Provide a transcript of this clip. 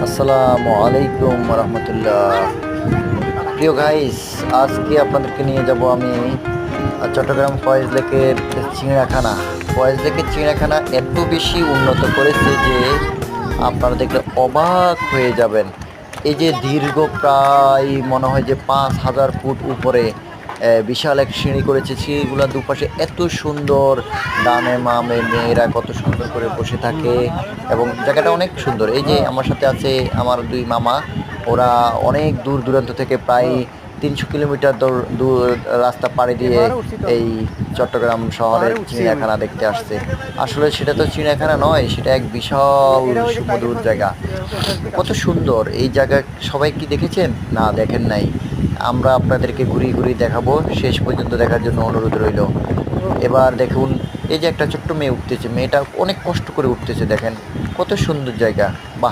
আসসালামু আলাইকুম রহমতুল্লাহ। প্রিয় গাইস, আজকে আপনাদেরকে নিয়ে যাব আমি চট্টগ্রাম ফয়েজ লেকের চিড়িয়াখানা। ফয়েজ লেকের চিড়িয়াখানা এত বেশি উন্নত করেছে যে আপনারা দেখলে অবাক হয়ে যাবেন। এই যে দীর্ঘ প্রায় মনে হয় যে 5,000 ফুট উপরে বিশাল এক সিঁড়ি করেছে। সিঁড়িগুলো দুপাশে এত সুন্দর, ডানে মামে মেয়েরা কত সুন্দর করে বসে থাকে এবং জায়গাটা অনেক সুন্দর। এই যে আমার সাথে আছে আমার দুই মামা, ওরা অনেক দূর দূরান্ত থেকে প্রায় 300 কিলোমিটার দূর রাস্তা পাড়ি দিয়ে এই চট্টগ্রাম শহরের চিড়িয়াখানা দেখতে আসছে। আসলে সেটা তো চিড়িয়াখানা নয়, সেটা এক বিশাল সুমধুর জায়গা। কত সুন্দর এই জায়গা! সবাই কি দেখেছেন? না, দেখেন নাই। আমরা আপনাদেরকে ঘুরিয়ে ঘুরিয়ে দেখাবো, শেষ পর্যন্ত দেখার জন্য অনুরোধ রইল। এবার দেখুন, এই যে একটা ছোট্ট মেয়ে উঠতেছে, মেয়েটা অনেক কষ্ট করে উঠতেছে, দেখেন কত সুন্দর জায়গা। বাহ!